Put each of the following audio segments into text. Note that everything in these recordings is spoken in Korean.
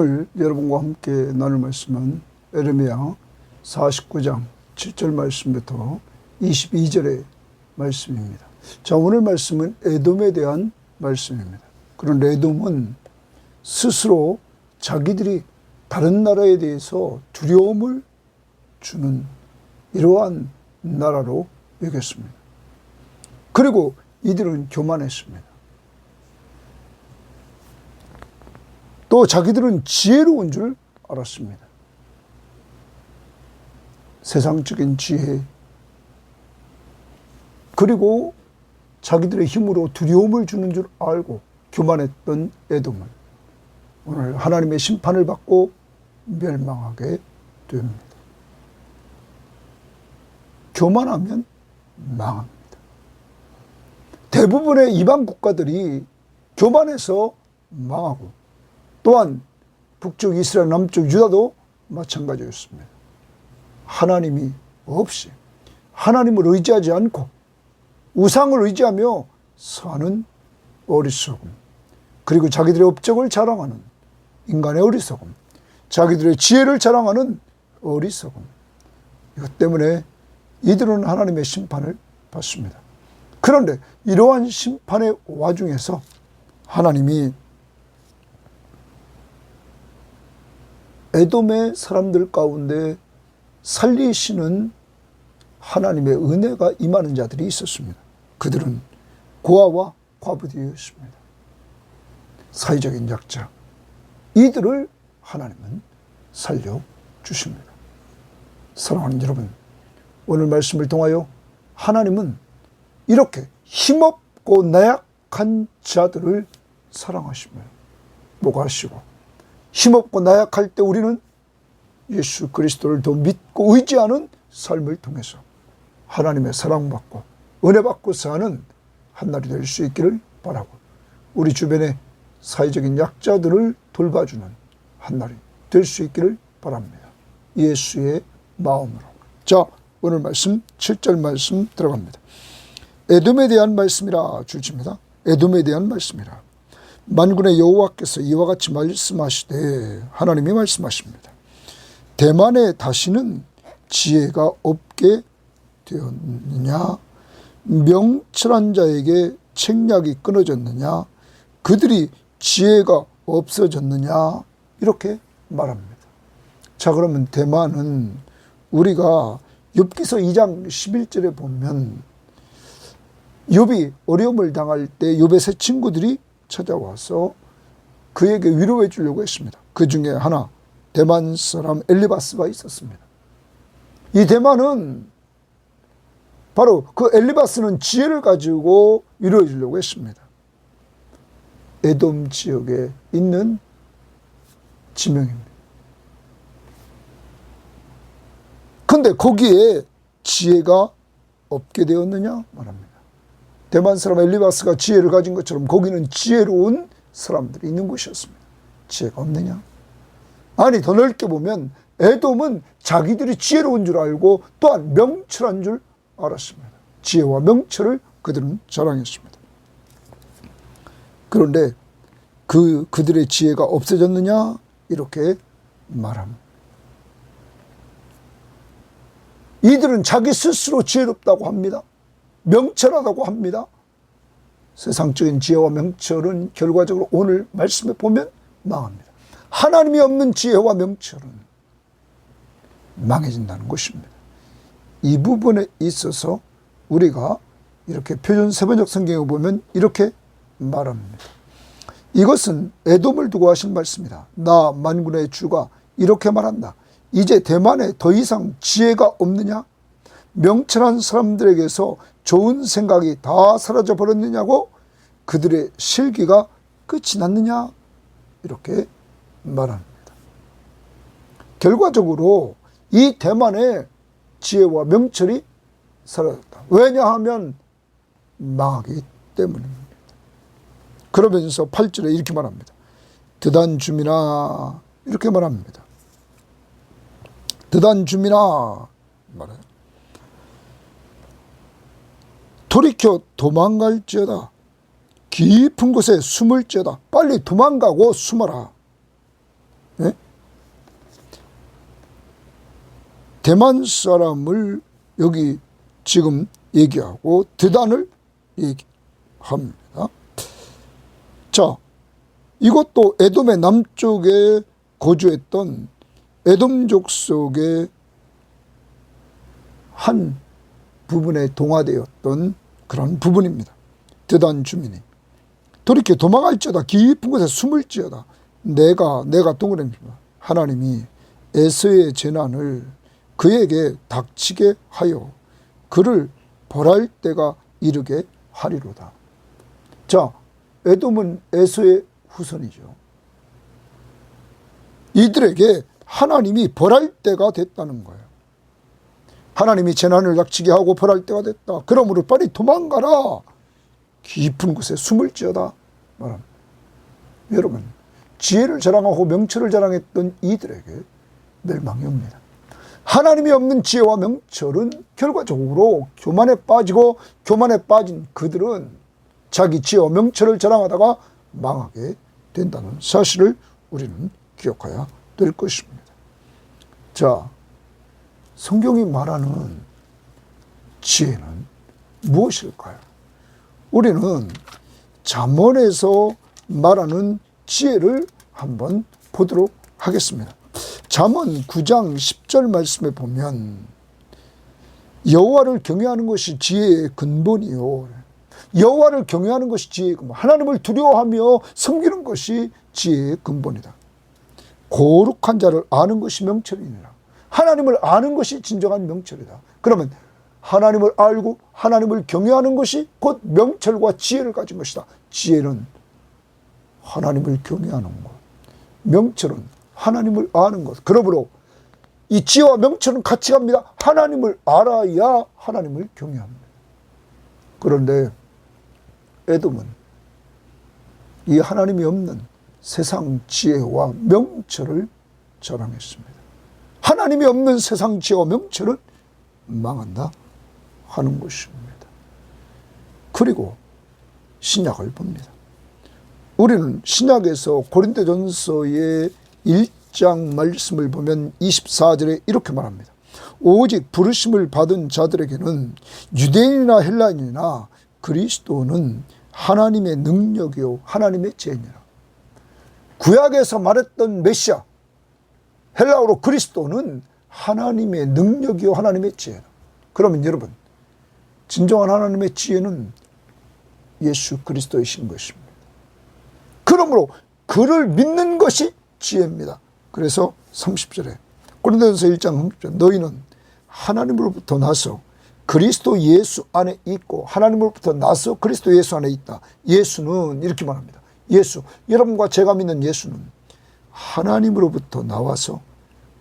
오늘 여러분과 함께 나눌 말씀은 에레미야 49장 7절 말씀부터 22절의 말씀입니다. 자, 오늘 말씀은 에돔에 대한 말씀입니다. 그런데 에돔은 스스로 자기들이 다른 나라에 대해서 두려움을 주는 이러한 나라로 여겼습니다. 그리고 이들은 교만했습니다. 또 자기들은 지혜로운 줄 알았습니다. 세상적인 지혜, 그리고 자기들의 힘으로 두려움을 주는 줄 알고 교만했던 에돔은 오늘 하나님의 심판을 받고 멸망하게 됩니다. 교만하면 망합니다. 대부분의 이방 국가들이 교만해서 망하고, 또한 북쪽 이스라엘, 남쪽 유다도 마찬가지였습니다. 하나님이 없이, 하나님을 의지하지 않고 우상을 의지하며 사는 어리석음, 그리고 자기들의 업적을 자랑하는 인간의 어리석음, 자기들의 지혜를 자랑하는 어리석음, 이것 때문에 이들은 하나님의 심판을 받습니다. 그런데 이러한 심판의 와중에서 하나님이 에돔의 사람들 가운데 살리시는 하나님의 은혜가 임하는 자들이 있었습니다. 그들은 고아와 과부들이었습니다. 사회적인 약자, 이들을 하나님은 살려주십니다. 사랑하는 여러분, 오늘 말씀을 통하여 하나님은 이렇게 힘없고 나약한 자들을 사랑하시며 목하시고, 힘없고 나약할 때 우리는 예수 그리스도를 더 믿고 의지하는 삶을 통해서 하나님의 사랑받고 은혜받고 사는 한날이 될 수 있기를 바라고, 우리 주변의 사회적인 약자들을 돌봐주는 한날이 될 수 있기를 바랍니다. 예수의 마음으로. 자, 오늘 말씀 7절 말씀 들어갑니다. 에돔에 대한 말씀이라 줄집니다. 에돔에 대한 말씀이라. 만군의 여호와께서 이와 같이 말씀하시되, 하나님이 말씀하십니다. 대만에 다시는 지혜가 없게 되었느냐? 명철한 자에게 책략이 끊어졌느냐? 그들이 지혜가 없어졌느냐? 이렇게 말합니다. 자, 그러면 대만은 우리가 욥기서 2장 11절에 보면 욥이 어려움을 당할 때 욥의 세 친구들이 찾아와서 그에게 위로해 주려고 했습니다. 그 중에 하나, 대만 사람 엘리바스가 있었습니다. 이 대만은 바로 그 엘리바스는 지혜를 가지고 위로해 주려고 했습니다. 에돔 지역에 있는 지명입니다. 그런데 거기에 지혜가 없게 되었느냐 말합니다. 대만 사람 엘리바스가 지혜를 가진 것처럼 거기는 지혜로운 사람들이 있는 곳이었습니다. 지혜가 없느냐? 아니, 더 넓게 보면 에돔은 자기들이 지혜로운 줄 알고 또한 명철한 줄 알았습니다. 지혜와 명철을 그들은 자랑했습니다. 그런데 그들의 지혜가 없어졌느냐? 이렇게 말합니다. 이들은 자기 스스로 지혜롭다고 합니다. 명철하다고 합니다. 세상적인 지혜와 명철은 결과적으로 오늘 말씀에 보면 망합니다. 하나님이 없는 지혜와 명철은 망해진다는 것입니다. 이 부분에 있어서 우리가 이렇게 표준 세번역 성경에 보면 이렇게 말합니다. 이것은 에돔을 두고 하신 말씀이다. 나 만군의 주가 이렇게 말한다. 이제 대만에 더 이상 지혜가 없느냐? 명철한 사람들에게서 좋은 생각이 다 사라져 버렸느냐고? 그들의 실기가 끝이 났느냐? 이렇게 말합니다. 결과적으로 이 대만의 지혜와 명철이 사라졌다. 왜냐하면 망하기 때문입니다. 그러면서 8절에 이렇게 말합니다. 드단 주민아, 이렇게 말합니다. 드단 주민아 말해요. 돌이켜 도망갈지어다. 깊은 곳에 숨을지어다. 빨리 도망가고 숨어라. 예? 대만 사람을 여기 지금 얘기하고 드단을 얘기합니다. 자, 이것도 에돔의 남쪽에 거주했던 에돔족 속의 한 부분에 동화되었던 그런 부분입니다. 드단 주민이 돌이켜 도망할지어다 깊은 곳에 숨을지어다. 내가 동그라미입니다. 하나님이 에서의 재난을 그에게 닥치게 하여 그를 벌할 때가 이르게 하리로다. 자, 에돔은 에서의 후손이죠. 이들에게 하나님이 벌할 때가 됐다는 거예요. 하나님이 재난을 닥치게 하고 벌할 때가 됐다. 그러므로 빨리 도망가라. 깊은 곳에 숨을지어다 말합니다. 여러분, 지혜를 자랑하고 명철을 자랑했던 이들에게 멸망이 옵니다. 하나님이 없는 지혜와 명철은 결과적으로 교만에 빠지고, 교만에 빠진 그들은 자기 지혜와 명철을 자랑하다가 망하게 된다는 사실을 우리는 기억해야 될 것입니다. 자, 성경이 말하는 지혜는 무엇일까요? 우리는 잠언에서 말하는 지혜를 한번 보도록 하겠습니다. 잠언 9장 10절 말씀에 보면 여호와를 경외하는 것이 지혜의 근본이요. 여호와를 경외하는 것이 지혜의 근본. 하나님을 두려워하며 섬기는 것이 지혜의 근본이다. 거룩한 자를 아는 것이 명철이니라. 하나님을 아는 것이 진정한 명철이다. 그러면 하나님을 알고 하나님을 경외하는 것이 곧 명철과 지혜를 가진 것이다. 지혜는 하나님을 경외하는 것, 명철은 하나님을 아는 것. 그러므로 이 지혜와 명철은 같이 갑니다. 하나님을 알아야 하나님을 경외합니다. 그런데 에돔은 이 하나님이 없는 세상 지혜와 명철을 자랑했습니다. 하나님이 없는 세상 지혜와 명철은 망한다 하는 것입니다. 그리고 신약을 봅니다. 우리는 신약에서 고린도전서의 1장 말씀을 보면 24절에 이렇게 말합니다. 오직 부르심을 받은 자들에게는 유대인이나 헬라인이나 그리스도는 하나님의 능력이요 하나님의 지혜니라. 구약에서 말했던 메시아, 헬라어로 그리스도는 하나님의 능력이요 하나님의 지혜다. 그러면 여러분, 진정한 하나님의 지혜는 예수 그리스도이신 것입니다. 그러므로 그를 믿는 것이 지혜입니다. 그래서 30절에 고린도전서 1장 30절 너희는 하나님으로부터 나서 그리스도 예수 안에 있고 하나님으로부터 나서 그리스도 예수 안에 있다. 예수는 이렇게 말합니다. 예수, 여러분과 제가 믿는 예수는 하나님으로부터 나와서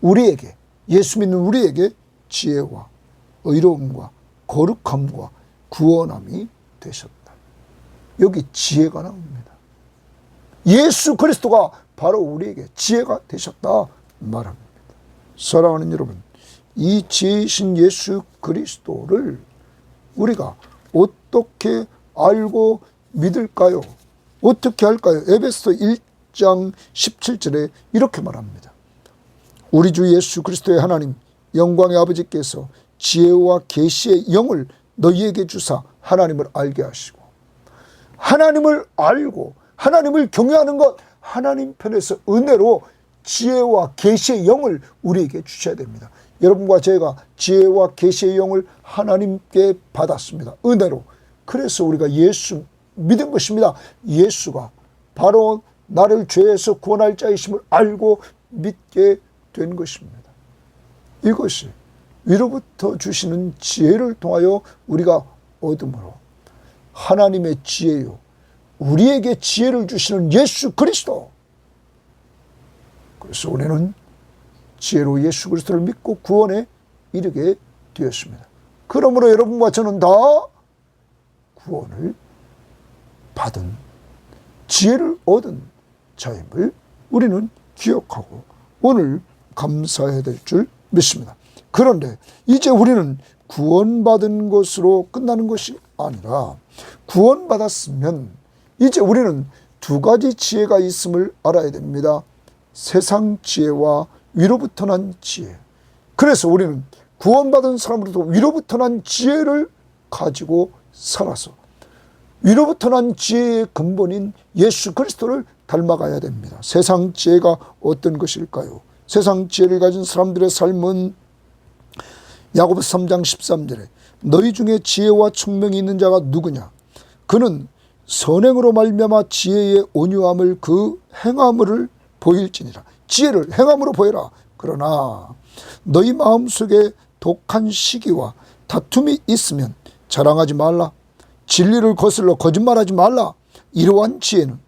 우리에게, 예수 믿는 우리에게 지혜와 의로움과 거룩함과 구원함이 되셨다. 여기 지혜가 나옵니다. 예수 그리스도가 바로 우리에게 지혜가 되셨다 말합니다. 사랑하는 여러분, 이 지혜이신 예수 그리스도를 우리가 어떻게 알고 믿을까요? 어떻게 할까요? 에베소 1장 17절에 이렇게 말합니다. 우리 주 예수 그리스도의 하나님 영광의 아버지께서 지혜와 계시의 영을 너희에게 주사 하나님을 알게 하시고, 하나님을 알고 하나님을 경외하는 것, 하나님 편에서 은혜로 지혜와 계시의 영을 우리에게 주셔야 됩니다. 여러분과 제가 지혜와 계시의 영을 하나님께 받았습니다. 은혜로. 그래서 우리가 예수 믿은 것입니다. 예수가 바로 나를 죄에서 구원할 자이심을 알고 믿게 된 것입니다. 이것이 위로부터 주시는 지혜를 통하여 우리가 얻음으로 하나님의 지혜요, 우리에게 지혜를 주시는 예수 그리스도. 그래서 우리는 지혜로 예수 그리스도를 믿고 구원에 이르게 되었습니다. 그러므로 여러분과 저는 다 구원을 받은, 지혜를 얻은 자임을 우리는 기억하고 오늘 감사해야 될 줄 믿습니다. 그런데 이제 우리는 구원받은 것으로 끝나는 것이 아니라, 구원받았으면 이제 우리는 두 가지 지혜가 있음을 알아야 됩니다. 세상 지혜와 위로부터 난 지혜. 그래서 우리는 구원받은 사람으로도 위로부터 난 지혜를 가지고 살아서 위로부터 난 지혜의 근본인 예수 그리스도를 닮아가야 됩니다. 세상 지혜가 어떤 것일까요? 세상 지혜를 가진 사람들의 삶은 야고보서 3장 13절에 너희 중에 지혜와 총명이 있는 자가 누구냐? 그는 선행으로 말미암아 지혜의 온유함을 그 행함을 보일지니라. 지혜를 행함으로 보여라. 그러나 너희 마음속에 독한 시기와 다툼이 있으면 자랑하지 말라. 진리를 거슬러 거짓말하지 말라. 이러한 지혜는,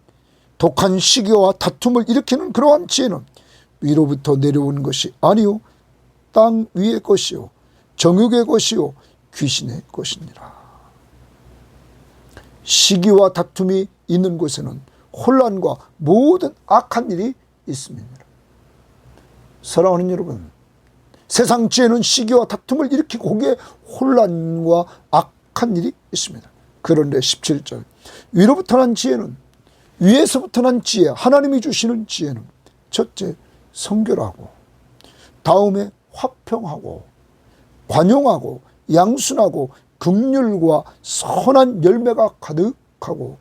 독한 시기와 다툼을 일으키는 그러한 지혜는 위로부터 내려온 것이 아니요 땅 위의 것이요 정욕의 것이요 귀신의 것이니라. 시기와 다툼이 있는 곳에는 혼란과 모든 악한 일이 있습니다. 사랑하는 여러분, 세상 지혜는 시기와 다툼을 일으키고 거기에 혼란과 악한 일이 있습니다. 그런데 17절 위로부터 난 지혜는, 위에서부터 난 지혜, 하나님이 주시는 지혜는 첫째 성결하고, 다음에 화평하고, 관용하고, 양순하고, 긍휼과 선한 열매가 가득하고,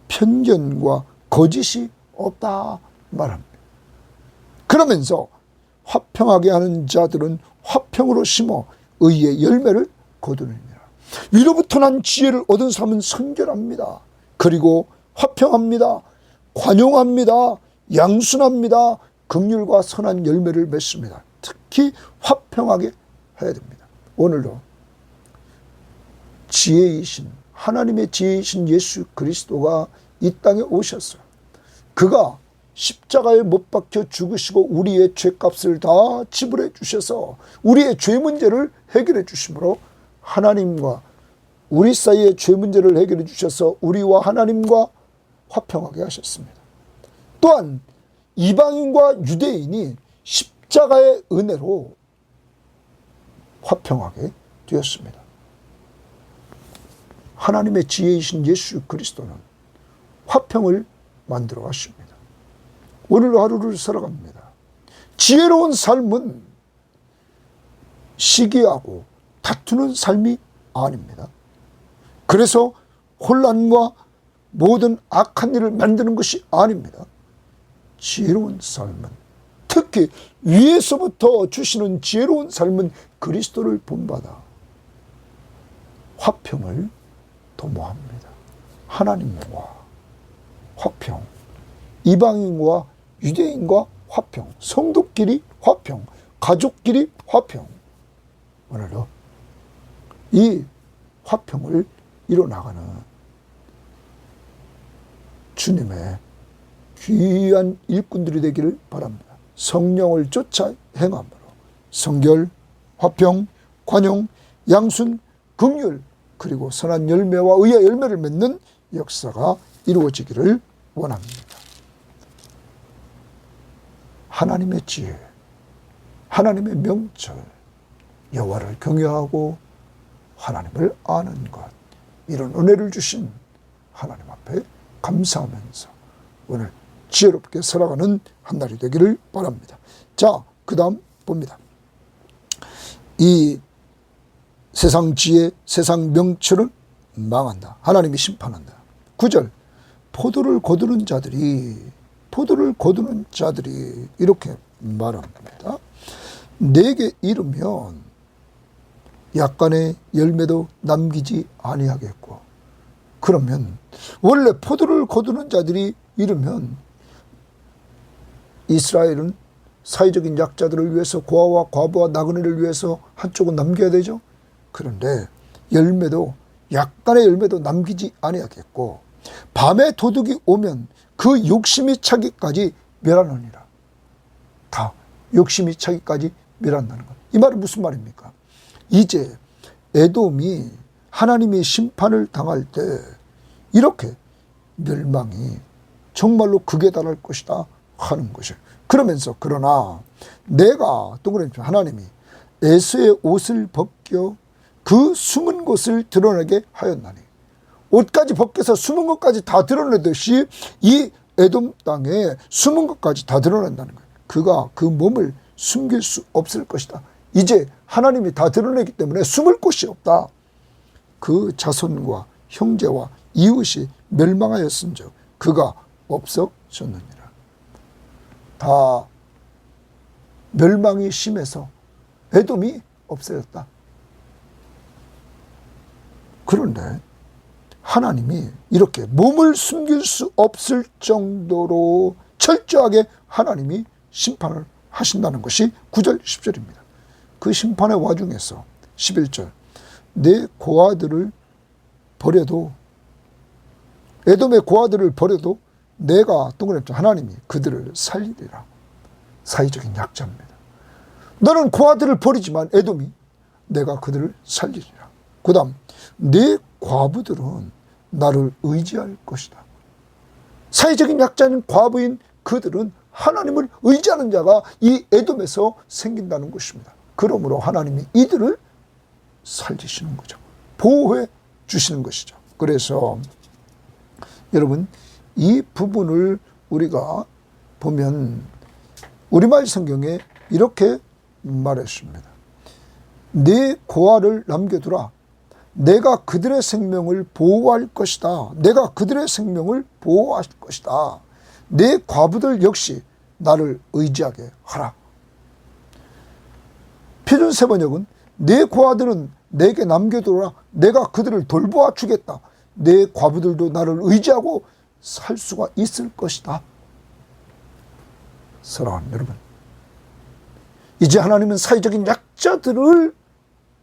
편견과 거짓이 없다 말합니다. 그러면서 화평하게 하는 자들은 화평으로 심어 의의 열매를 거두느니라. 위로부터 난 지혜를 얻은 사람은 성결합니다. 그리고 화평합니다. 관용합니다. 양순합니다. 긍휼과 선한 열매를 맺습니다. 특히 화평하게 해야 됩니다. 오늘도 지혜이신, 하나님의 지혜이신 예수 그리스도가 이 땅에 오셨어요. 그가 십자가에 못 박혀 죽으시고 우리의 죄값을 다 지불해 주셔서 우리의 죄 문제를 해결해 주심으로 하나님과 우리 사이의 죄 문제를 해결해 주셔서 우리와 하나님과 화평하게 하셨습니다. 또한 이방인과 유대인이 십자가의 은혜로 화평하게 되었습니다. 하나님의 지혜이신 예수 그리스도는 화평을 만들어 가십니다. 오늘 하루를 살아갑니다. 지혜로운 삶은 시기하고 다투는 삶이 아닙니다. 그래서 혼란과 모든 악한 일을 만드는 것이 아닙니다. 지혜로운 삶은, 특히 위에서부터 주시는 지혜로운 삶은 그리스도를 본받아 화평을 도모합니다. 하나님과 화평, 이방인과 유대인과 화평, 성도끼리 화평, 가족끼리 화평. 오늘도 이 화평을 이뤄나가는 주님의 귀한 일꾼들이 되기를 바랍니다. 성령을 쫓아 행함으로 성결, 화평, 관용, 양순, 긍휼, 그리고 선한 열매와 의의 열매를 맺는 역사가 이루어지기를 원합니다. 하나님의 지혜, 하나님의 명철, 여호와를 경외하고 하나님을 아는 것, 이런 은혜를 주신 하나님 앞에 감사하면서 오늘 지혜롭게 살아가는 한 날이 되기를 바랍니다. 자, 그 다음 봅니다. 이 세상 지혜, 세상 명철은 망한다. 하나님이 심판한다. 9절 포도를 거두는 자들이 이렇게 말합니다. 내게 이르면 약간의 열매도 남기지 아니하겠고. 그러면 원래 포도를 거두는 자들이 이르면 이스라엘은 사회적인 약자들을 위해서, 고아와 과부와 나그네를 위해서 한쪽은 남겨야 되죠. 그런데 열매도, 약간의 열매도 남기지 아니하겠고, 밤에 도둑이 오면 그 욕심이 차기까지 멸하느니라. 다 욕심이 차기까지 멸한다는 것. 이 말은 무슨 말입니까? 이제 에돔이 하나님의 심판을 당할 때 이렇게 멸망이 정말로 극에 달할 것이다 하는 것이에요. 그러면서 그러나 내가 동그라미 하나님이 에서의 옷을 벗겨 그 숨은 곳을 드러내게 하였나니, 옷까지 벗겨서 숨은 것까지 다 드러내듯이 이 에돔 땅에 숨은 것까지 다 드러낸다는 거예요. 그가 그 몸을 숨길 수 없을 것이다. 이제 하나님이 다 드러내기 때문에 숨을 곳이 없다. 그 자손과 형제와 이웃이 멸망하였은즉 그가 없어졌느니라. 다 멸망이 심해서 에돔이 없어졌다. 그런데 하나님이 이렇게 몸을 숨길 수 없을 정도로 철저하게 하나님이 심판을 하신다는 것이 9절 10절입니다. 그 심판의 와중에서 11절 내 고아들을 버려도 에돔의 고아들을 버려도 내가 동그랗죠. 하나님이 그들을 살리리라. 사회적인 약자입니다. 너는 고아들을 버리지만 에돔이 내가 그들을 살리리라. 그 다음 내 과부들은 나를 의지할 것이다. 사회적인 약자인 과부인 그들은 하나님을 의지하는 자가 이 에돔에서 생긴다는 것입니다. 그러므로 하나님이 이들을 살리시는 거죠. 보호해 주시는 것이죠. 그래서 여러분 이 부분을 우리가 보면 우리말 성경에 이렇게 말했습니다. 내 고아를 남겨두라. 내가 그들의 생명을 보호할 것이다. 내가 그들의 생명을 보호할 것이다. 내 과부들 역시 나를 의지하게 하라. 표준 세번역은 내 고아들은 내게 남겨두라. 내가 그들을 돌보아 주겠다. 내 과부들도 나를 의지하고 살 수가 있을 것이다. 사랑하는 여러분, 이제 하나님은 사회적인 약자들을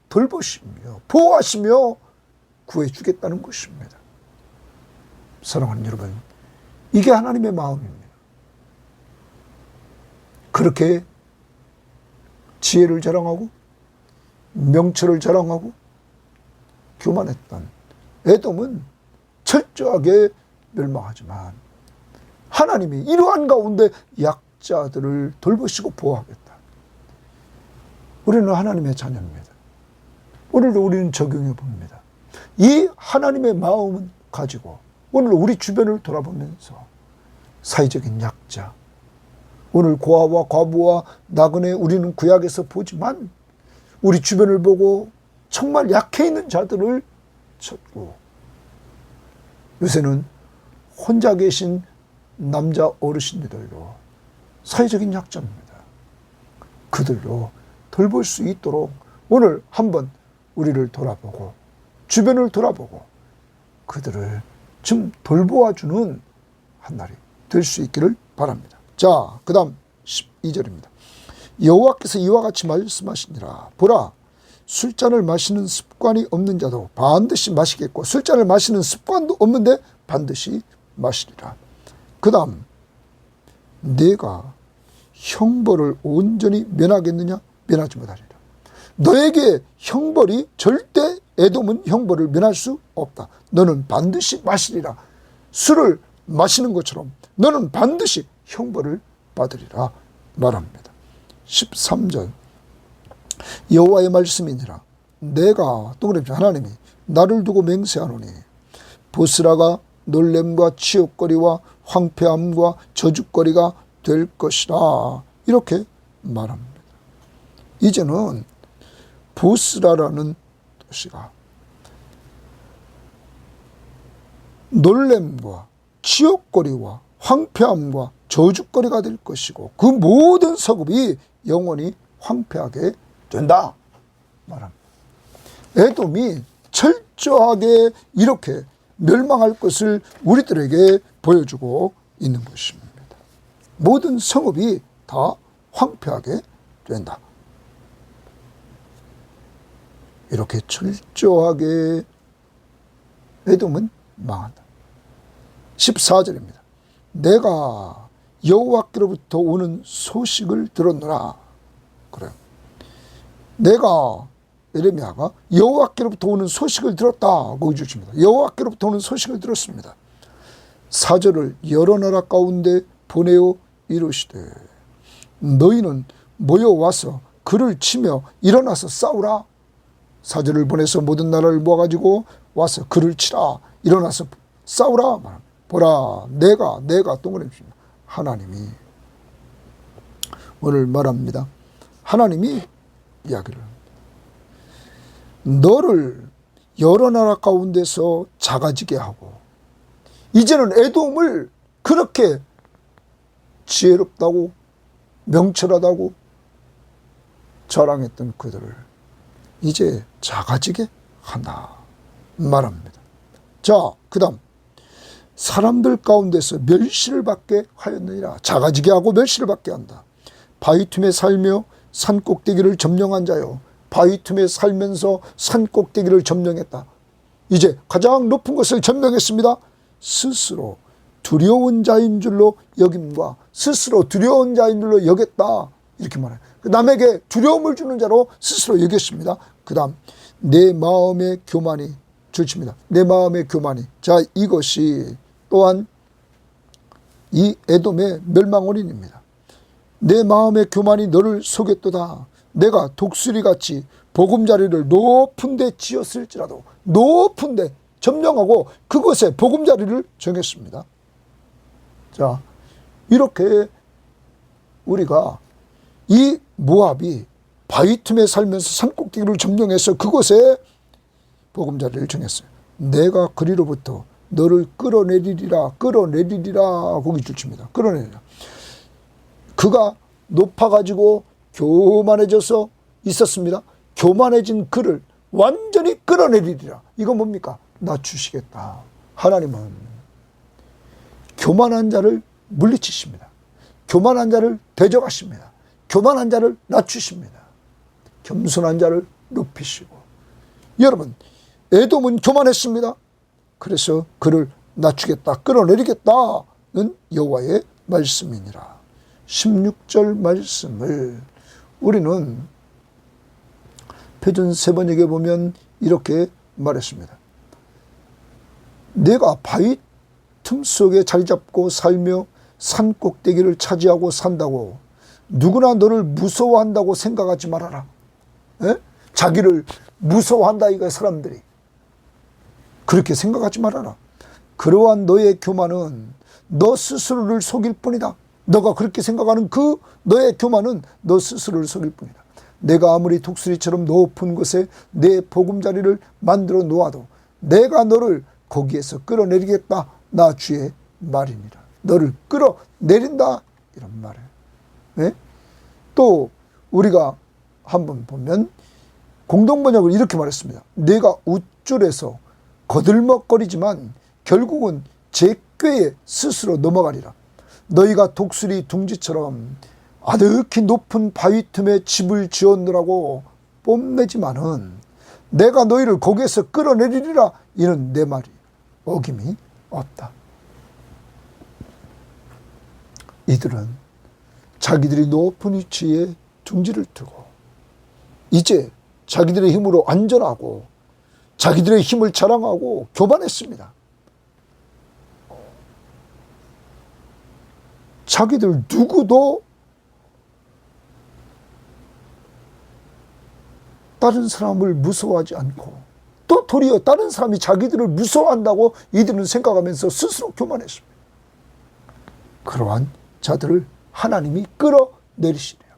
돌보시며 보호하시며 구해주겠다는 것입니다. 사랑하는 여러분, 이게 하나님의 마음입니다. 그렇게 지혜를 자랑하고 명철을 자랑하고 교만했던 에돔은 철저하게 멸망하지만 하나님이 이러한 가운데 약자들을 돌보시고 보호하겠다. 우리는 하나님의 자녀입니다. 오늘도 우리는 적용해 봅니다. 이 하나님의 마음은 가지고 오늘 우리 주변을 돌아보면서 사회적인 약자, 오늘 고아와 과부와 나그네 우리는 구약에서 보지만 우리 주변을 보고 정말 약해 있는 자들을 찾고, 요새는 혼자 계신 남자 어르신들도 사회적인 약자입니다. 그들도 돌볼 수 있도록 오늘 한번 우리를 돌아보고 주변을 돌아보고 그들을 좀 돌보아주는 한 날이 될 수 있기를 바랍니다. 자, 그 다음 12절입니다. 여호와께서 이와 같이 말씀하시니라. 보라, 술잔을 마시는 습관이 없는 자도 반드시 마시겠고 술잔을 마시는 습관도 없는데 반드시 마시리라. 그 다음 내가 형벌을 온전히 면하겠느냐? 면하지 못하리라. 너에게 형벌이 절대 에돔은 형벌을 면할 수 없다. 너는 반드시 마시리라. 술을 마시는 것처럼 너는 반드시 형벌을 받으리라 말합니다. 13절 여호와의 말씀이니라. 내가 동그라미 하나님이 나를 두고 맹세하노니 보스라가 놀램과 치욕거리와 황폐함과 저주거리가 될 것이라. 이렇게 말합니다. 이제는 보스라라는 도시가 놀램과 치욕거리와 황폐함과 저주거리가 될 것이고 그 모든 서급이 영원히 황폐하게 된다 말합니다. 에돔이 철저하게 이렇게 멸망할 것을 우리들에게 보여주고 있는 것입니다. 모든 성읍이 다 황폐하게 된다. 이렇게 철저하게 에돔은 망한다. 14절입니다. 내가 여호와께로부터 오는 소식을 들었노라. 그래요. 내가 예레미야가 여호와께로부터 오는 소식을 들었다고 해주십니다. 여호와께로부터 오는 소식을 들었습니다. 사절을 여러 나라 가운데 보내어 이르시되 너희는 모여와서 그를 치며 일어나서 싸우라. 사절을 보내서 모든 나라를 모아가지고 와서 그를 치라. 일어나서 싸우라. 보라 내가 동그라미 칩니다. 하나님이 오늘 말합니다. 하나님이 이야기를 합니다. 너를 여러 나라 가운데서 작아지게 하고, 이제는 에돔을 그렇게 지혜롭다고 명철하다고 자랑했던 그들을 이제 작아지게 한다 말합니다. 자, 그 다음 사람들 가운데서 멸시를 받게 하였느니라. 작아지게 하고 멸시를 받게 한다. 바위 틈에 살며 산 꼭대기를 점령한 자요. 바위 틈에 살면서 산 꼭대기를 점령했다. 이제 가장 높은 것을 점령했습니다. 스스로 두려운 자인 줄로 여김과 스스로 두려운 자인 줄로 여겼다. 이렇게 말해요. 남에게 두려움을 주는 자로 스스로 여겼습니다. 그 다음 내 마음의 교만이 줄칩니다. 내 마음의 교만이. 자, 이것이 또한 이 에돔의 멸망 원인입니다. 내 마음의 교만이 너를 속였도다. 내가 독수리같이 보금자리를 높은 데 지었을지라도, 높은 데 점령하고 그것에 보금자리를 정했습니다. 자, 이렇게 우리가 이 모압이 바위 틈에 살면서 산꼭대기를 점령해서 그곳에 보금자리를 정했어요. 내가 그리로부터 너를 끌어내리리라 거기 줄칩니다. 끌어내리라. 그가 높아가지고 교만해져서 있었습니다. 교만해진 그를 완전히 끌어내리리라. 이건 뭡니까? 낮추시겠다. 하나님은 교만한 자를 물리치십니다. 교만한 자를 대적하십니다. 교만한 자를 낮추십니다. 겸손한 자를 높이시고. 여러분, 에돔은 교만했습니다. 그래서 그를 낮추겠다, 끌어내리겠다는 여호와의 말씀이니라. 16절 말씀을 우리는 표준 세번역에 보면 이렇게 말했습니다. 내가 바위 틈 속에 자리 잡고 살며 산 꼭대기를 차지하고 산다고 누구나 너를 무서워한다고 생각하지 말아라. 에? 자기를 무서워한다, 이거 사람들이. 그렇게 생각하지 말아라. 그러한 너의 교만은 너 스스로를 속일 뿐이다. 너가 그렇게 생각하는 그 너의 교만은 너 스스로를 속일 뿐이다. 내가 아무리 독수리처럼 높은 곳에 내 보금자리를 만들어 놓아도 내가 너를 거기에서 끌어내리겠다. 나 주의 말이니라. 너를 끌어내린다. 이런 말이에요. 네? 또 우리가 한번 보면 공동번역을 이렇게 말했습니다. 내가 우쭐해서 거들먹거리지만 결국은 제 꾀에 스스로 넘어가리라. 너희가 독수리 둥지처럼 아득히 높은 바위 틈에 집을 지었느라고 뽐내지만은 내가 너희를 거기에서 끌어내리리라. 이는 내 말이 어김이 없다. 이들은 자기들이 높은 위치에 둥지를 두고 이제 자기들의 힘으로 안전하고 자기들의 힘을 자랑하고 교만했습니다. 자기들 누구도 다른 사람을 무서워하지 않고 또 도리어 다른 사람이 자기들을 무서워한다고 이들은 생각하면서 스스로 교만했습니다. 그러한 자들을 하나님이 끌어내리시래요.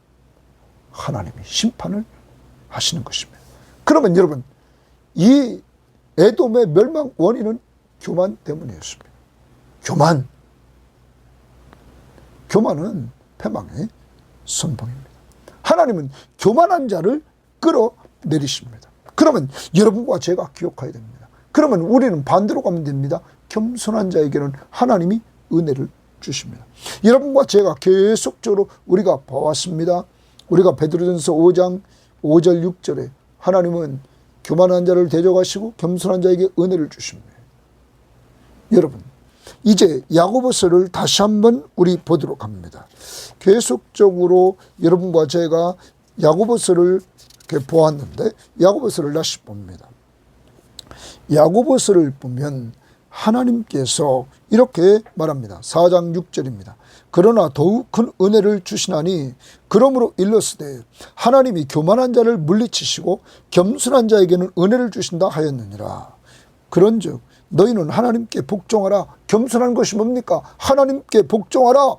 하나님이 심판을 하시는 것입니다. 그러면 여러분, 이 에돔의 멸망 원인은 교만 때문이었습니다. 교만은 패망의 선봉입니다. 하나님은 교만한 자를 끌어내리십니다. 그러면 여러분과 제가 기억해야 됩니다. 그러면 우리는 반대로 가면 됩니다. 겸손한 자에게는 하나님이 은혜를 주십니다. 여러분과 제가 계속적으로 우리가 봐왔습니다. 우리가 베드로전서 5장 5절 6절에 하나님은 교만한 자를 대적하시고 겸손한 자에게 은혜를 주십니다. 여러분, 이제 야고보서를 다시 한번 우리 보도록 합니다. 계속적으로 여러분과 제가 야고보서를 이렇게 보았는데 야고보서를 다시 봅니다. 야고보서를 보면 하나님께서 이렇게 말합니다. 4장 6절입니다. 그러나 더욱 큰 은혜를 주시나니 그러므로 일렀으되 하나님이 교만한 자를 물리치시고 겸손한 자에게는 은혜를 주신다 하였느니라. 그런즉 너희는 하나님께 복종하라. 겸손한 것이 뭡니까? 하나님께 복종하라.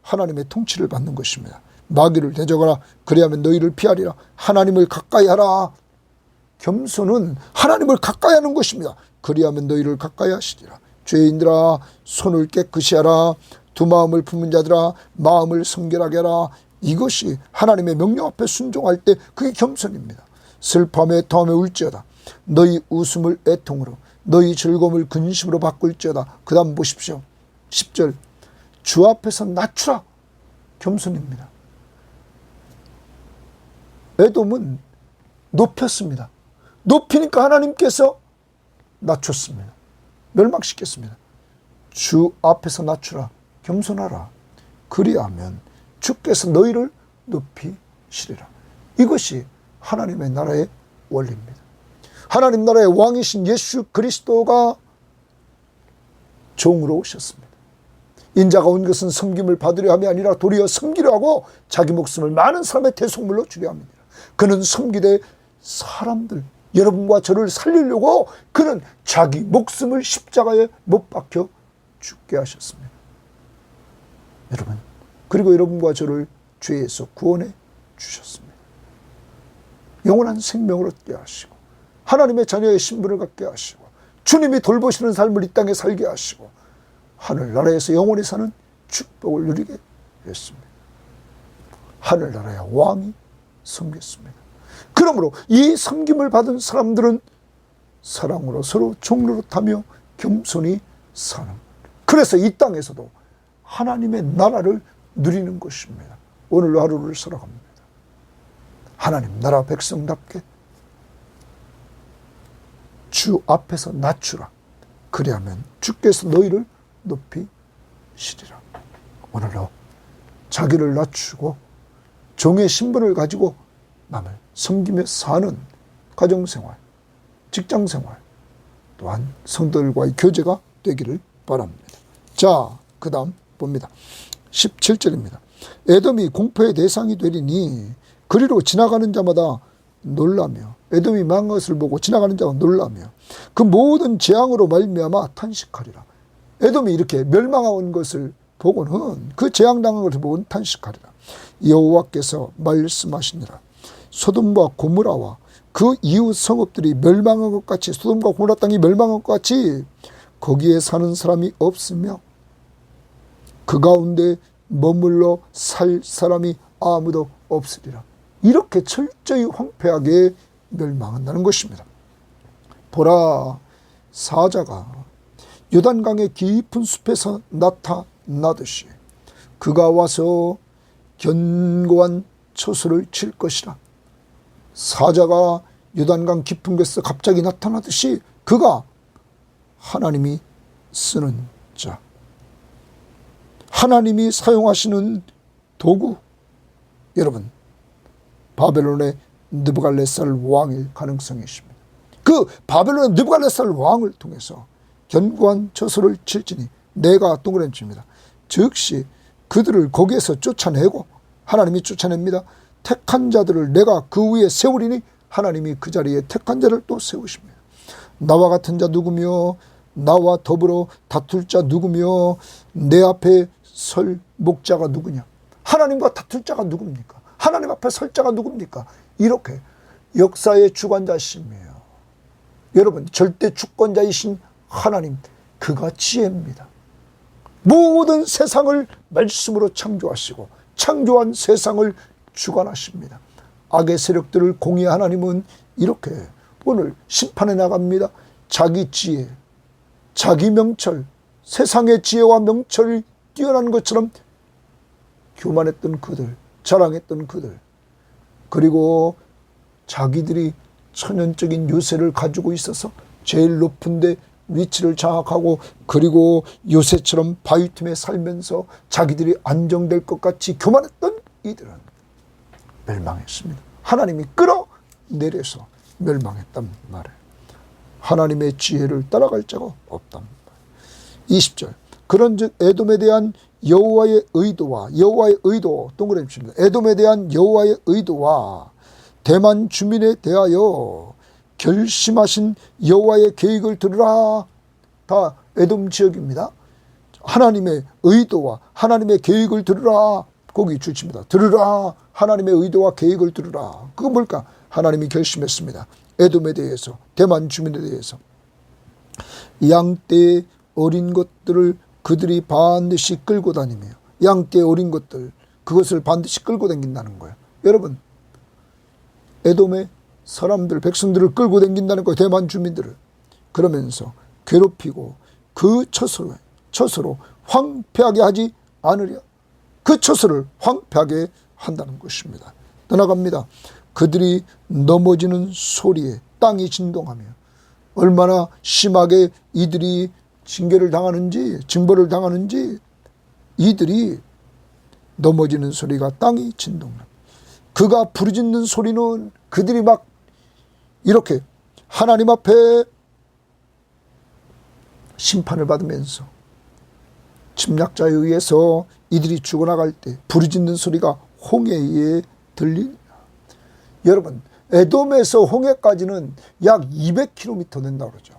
하나님의 통치를 받는 것입니다. 마귀를 대적하라. 그리하면 너희를 피하리라. 하나님을 가까이 하라. 겸손은 하나님을 가까이 하는 것입니다. 그리하면 너희를 가까이 하시리라. 죄인들아, 손을 깨끗이 하라. 두 마음을 품은 자들아, 마음을 성결하게 하라. 이것이 하나님의 명령 앞에 순종할 때 그게 겸손입니다. 슬퍼하며 애통하며 울지어다. 너희 웃음을 애통으로, 너희 즐거움을 근심으로 바꿀지어다. 그 다음 보십시오. 10절. 주 앞에서 낮추라. 겸손입니다. 에돔은 높였습니다. 높이니까 하나님께서 낮췄습니다. 멸망시켰습니다. 주 앞에서 낮추라. 겸손하라. 그리하면 주께서 너희를 높이시리라. 이것이 하나님의 나라의 원리입니다. 하나님 나라의 왕이신 예수 그리스도가 종으로 오셨습니다. 인자가 온 것은 섬김을 받으려 함이 아니라 도리어 섬기려 하고 자기 목숨을 많은 사람의 대속물로 주려 합니다. 그는 섬기되 사람들, 여러분과 저를 살리려고 그는 자기 목숨을 십자가에 못 박혀 죽게 하셨습니다. 여러분, 그리고 여러분과 저를 죄에서 구원해 주셨습니다. 영원한 생명을 얻게 하시고 하나님의 자녀의 신분을 갖게 하시고 주님이 돌보시는 삶을 이 땅에 살게 하시고 하늘나라에서 영원히 사는 축복을 누리게 했습니다. 하늘나라의 왕이 섬겼습니다. 그러므로 이 섬김을 받은 사람들은 사랑으로 서로 종노릇하며 겸손히 사는, 그래서 이 땅에서도 하나님의 나라를 누리는 것입니다. 오늘 하루를 살아갑니다. 하나님 나라 백성답게 주 앞에서 낮추라. 그리하면 주께서 너희를 높이시리라. 오늘도 자기를 낮추고 종의 신분을 가지고 남을 섬기며 사는 가정생활, 직장생활, 또한 성도들과의 교제가 되기를 바랍니다. 자, 그 다음 봅니다. 17절입니다. 에돔이 공포의 대상이 되리니 그리로 지나가는 자마다 놀라며, 에돔이 망한 것을 보고 지나가는 자가 놀라며 그 모든 재앙으로 말미암아 탄식하리라. 에돔이 이렇게 멸망한 것을 보고는, 그 재앙당한 것을 보고는 탄식하리라. 여호와께서 말씀하시니라. 소돔과 고모라와 그 이웃 성읍들이 멸망한 것 같이, 소돔과 고모라 땅이 멸망한 것 같이 거기에 사는 사람이 없으며 그 가운데 머물러 살 사람이 아무도 없으리라. 이렇게 철저히 황폐하게 멸망한다는 것입니다. 보라, 사자가 요단강의 깊은 숲에서 나타나듯이 그가 와서 견고한 처소를 칠 것이라. 사자가 요단강 깊은 곳에서 갑자기 나타나듯이 그가 하나님이 쓰는 자, 하나님이 사용하시는 도구, 여러분, 바벨론의 느부갈네살 왕일 가능성이 있습니다. 그 바벨론의 느부갈네살 왕을 통해서 견고한 처소를 칠지니 내가 동그라미 칩니다. 즉시 그들을 거기에서 쫓아내고, 하나님이 쫓아냅니다. 택한 자들을 내가 그 위에 세우리니 하나님이 그 자리에 택한 자를 또 세우십니다. 나와 같은 자 누구며 나와 더불어 다툴 자 누구며 내 앞에 설 목자가 누구냐? 하나님과 다툴 자가 누굽니까? 하나님 앞에 설 자가 누굽니까? 이렇게 역사의 주관자시며 여러분 절대 주권자이신 하나님, 그가 지혜입니다. 모든 세상을 말씀으로 창조하시고 창조한 세상을 주관하십니다. 악의 세력들을 공의 하나님은 이렇게 오늘 심판해 나갑니다. 자기 지혜, 자기 명철, 세상의 지혜와 명철이 뛰어난 것처럼 교만했던 그들, 자랑했던 그들, 그리고 자기들이 천연적인 요새를 가지고 있어서 제일 높은 데 위치를 장악하고, 그리고 요새처럼 바위 틈에 살면서 자기들이 안정될 것 같이 교만했던 이들은 멸망했습니다. 하나님이 끌어내려서 멸망했단 말이에요. 하나님의 지혜를 따라갈 자가 없단 말이에요. 20절. 그런즉 에돔에 대한 여호와의 의도와, 여호와의 의도 동그라미 칩니다. 에돔에 대한 여호와의 의도와 대만 주민에 대하여 결심하신 여호와의 계획을 들으라. 다 에돔 지역입니다. 하나님의 의도와 하나님의 계획을 들으라. 거기 주칩니다. 들으라. 하나님의 의도와 계획을 들으라. 그건 뭘까? 하나님이 결심했습니다. 에돔에 대해서, 대만 주민에 대해서. 양떼의 어린 것들을 그들이 반드시 끌고 다니며, 양떼의 어린 것들, 그것을 반드시 끌고 다닌다는 거예요. 여러분, 에돔의 사람들, 백성들을 끌고 다닌다는 거예요. 대만 주민들을. 그러면서 괴롭히고 그 처소로 황폐하게 하지 않으려. 그 처소를 황폐하게 한다는 것입니다. 떠나갑니다. 그들이 넘어지는 소리에 땅이 진동하며, 얼마나 심하게 이들이 징벌을 당하는지 이들이 넘어지는 소리가 땅이 진동합니다. 그가 부르짖는 소리는 그들이 막 이렇게 하나님 앞에 심판을 받으면서 침략자에 의해서 이들이 죽어나갈 때 부르짖는 소리가 홍해에 들리니라. 여러분, 에돔에서 홍해까지는 약 200km 된다고 그러죠.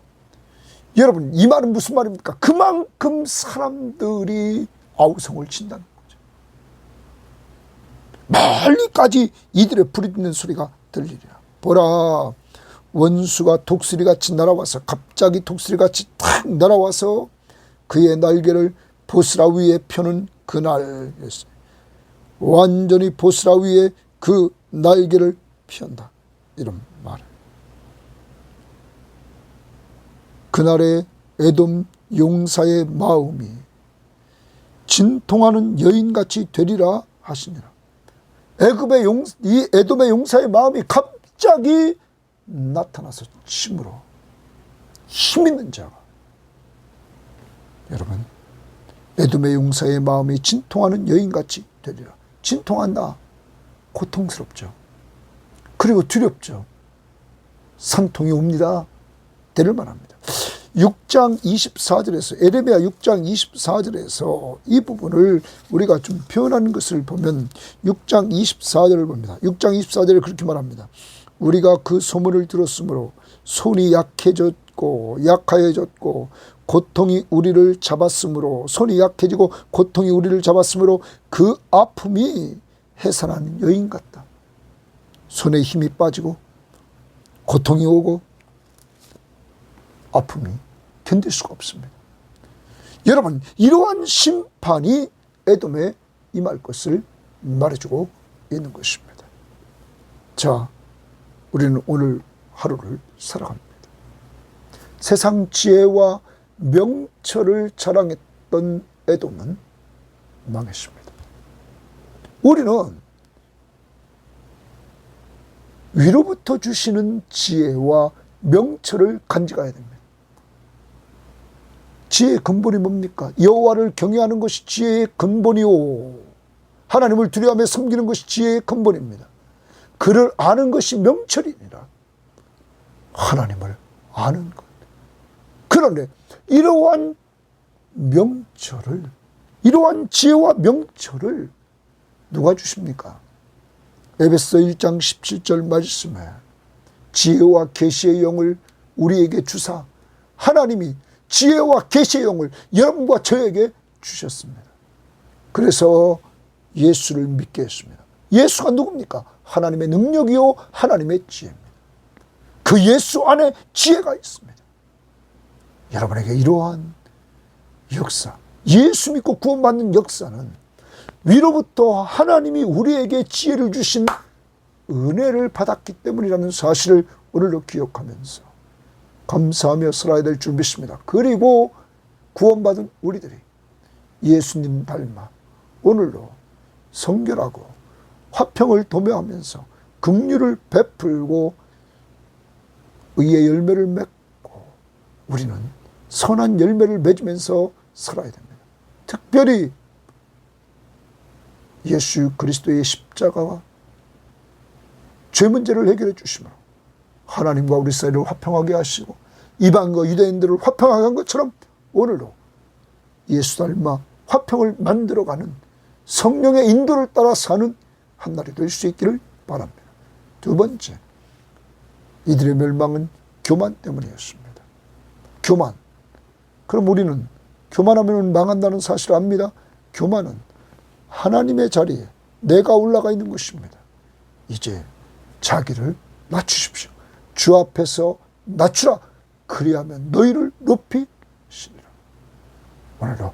여러분, 이 말은 무슨 말입니까? 그만큼 사람들이 아우성을 친다는 거죠. 멀리까지 이들의 부르짖는 소리가 들리리라. 보라, 원수가 독수리같이 날아와서, 갑자기 독수리같이 탁 날아와서 그의 날개를 보스라 위에 펴는 그날이었어요. 완전히 보스라 위에 그 날개를 피한다, 이런 말. 그날의 에돔 용사의 마음이 진통하는 여인같이 되리라 하시니라. 이 에돔의 용사의 마음이 갑자기 나타나서 침으로, 힘 있는 자가. 여러분, 에돔의 용사의 마음이 진통하는 여인같이 되리라. 진통한다. 고통스럽죠. 그리고 두렵죠. 산통이 옵니다. 때를만 합니다. 6장 24절에서, 에레미야 6장 24절에서 이 부분을 우리가 좀 표현하는 것을 보면 6장 24절을 봅니다. 6장 24절에 그렇게 말합니다. 우리가 그 소문을 들었으므로 손이 약해졌고 고통이 우리를 잡았으므로, 손이 약해지고 고통이 우리를 잡았으므로 그 아픔이 해산하는 여인 같다. 손에 힘이 빠지고 고통이 오고 아픔이 견딜 수가 없습니다. 여러분, 이러한 심판이 에돔에 임할 것을 말해주고 있는 것입니다. 자, 우리는 오늘 하루를 살아갑니다. 세상 지혜와 명철을 자랑했던 에돔은 망했습니다. 우리는 위로부터 주시는 지혜와 명철을 간직해야 됩니다. 지혜의 근본이 뭡니까? 여호와를 경외하는 것이 지혜의 근본이요, 하나님을 두려워하며 섬기는 것이 지혜의 근본입니다. 그를 아는 것이 명철이니라. 하나님을 아는 것. 그런데 이러한 명철을, 이러한 지혜와 명철을 누가 주십니까? 에베소 1장 17절 말씀에 지혜와 계시의 영을 우리에게 주사, 하나님이 지혜와 계시의 영을 여러분과 저에게 주셨습니다. 그래서 예수를 믿게 했습니다. 예수가 누굽니까? 하나님의 능력이요 하나님의 지혜입니다. 그 예수 안에 지혜가 있습니다. 여러분에게 이러한 역사, 예수 믿고 구원받는 역사는 위로부터 하나님이 우리에게 지혜를 주신 은혜를 받았기 때문이라는 사실을 오늘도 기억하면서 감사하며 살아야 될 줄 믿습니다. 그리고 구원받은 우리들이 예수님 닮아 오늘도 성결하고 화평을 도모하면서 긍휼을 베풀고 의의 열매를 맺고 우리는 선한 열매를 맺으면서 살아야 됩니다. 특별히 예수 그리스도의 십자가와 죄 문제를 해결해 주시므로 하나님과 우리 사이를 화평하게 하시고 이방과 유대인들을 화평하게 한 것처럼 오늘도 예수 닮아 화평을 만들어가는 성령의 인도를 따라 사는 한 날이 될 수 있기를 바랍니다. 두 번째, 이들의 멸망은 교만 때문이었습니다. 교만. 그럼 우리는 교만하면 망한다는 사실을 압니다. 교만은 하나님의 자리에 내가 올라가 있는 것입니다. 이제 자기를 낮추십시오. 주 앞에서 낮추라. 그리하면 너희를 높이시리라. 오늘도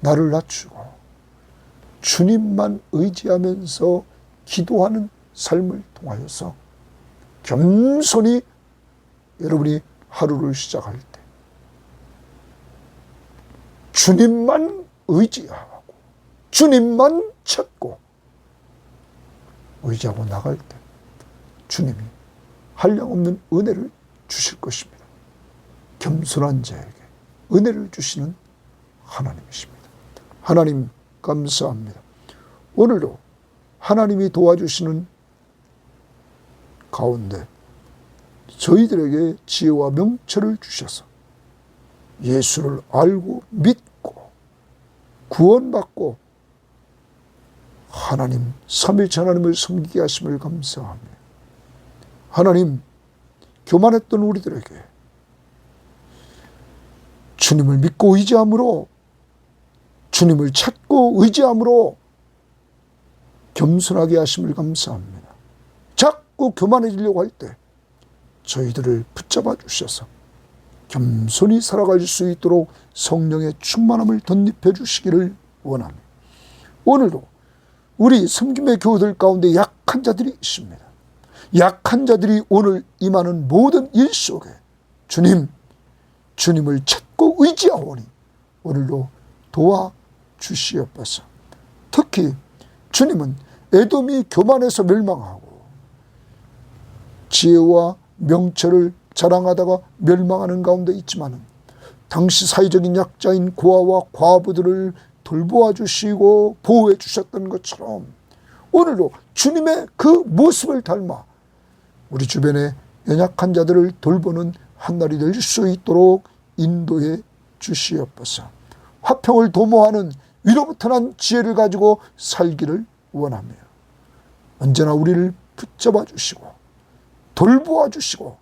나를 낮추고 주님만 의지하면서 기도하는 삶을 통하여서 겸손히 여러분이 하루를 시작할 때 주님만 의지하고 주님만 찾고 의지하고 나갈 때 주님이 한량없는 은혜를 주실 것입니다. 겸손한 자에게 은혜를 주시는 하나님이십니다. 하나님 감사합니다. 오늘도 하나님이 도와주시는 가운데 저희들에게 지혜와 명철을 주셔서 예수를 알고 믿고 구원받고 하나님 삼위일체 하나님을 섬기게 하심을 감사합니다. 하나님, 교만했던 우리들에게 주님을 믿고 의지함으로, 주님을 찾고 의지함으로 겸손하게 하심을 감사합니다. 자꾸 교만해지려고 할 때 저희들을 붙잡아 주셔서 겸손히 살아갈 수 있도록 성령의 충만함을 덧입혀 주시기를 원합니다. 오늘도 우리 섬김의 교우들 가운데 약한 자들이 있습니다. 약한 자들이 오늘 임하는 모든 일 속에 주님을 찾고 의지하오니 오늘도 도와주시옵소서. 특히 주님은 에돔이 교만해서 멸망하고 지혜와 명철을 자랑하다가 멸망하는 가운데 있지만 당시 사회적인 약자인 고아와 과부들을 돌보아 주시고 보호해 주셨던 것처럼 오늘도 주님의 그 모습을 닮아 우리 주변의 연약한 자들을 돌보는 한날이 될 수 있도록 인도해 주시옵소서. 화평을 도모하는 위로부터 난 지혜를 가지고 살기를 원하며 언제나 우리를 붙잡아 주시고 돌보아 주시고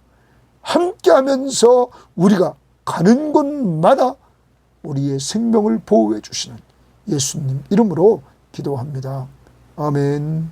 함께하면서 우리가 가는 곳마다 우리의 생명을 보호해 주시는 예수님 이름으로 기도합니다. 아멘.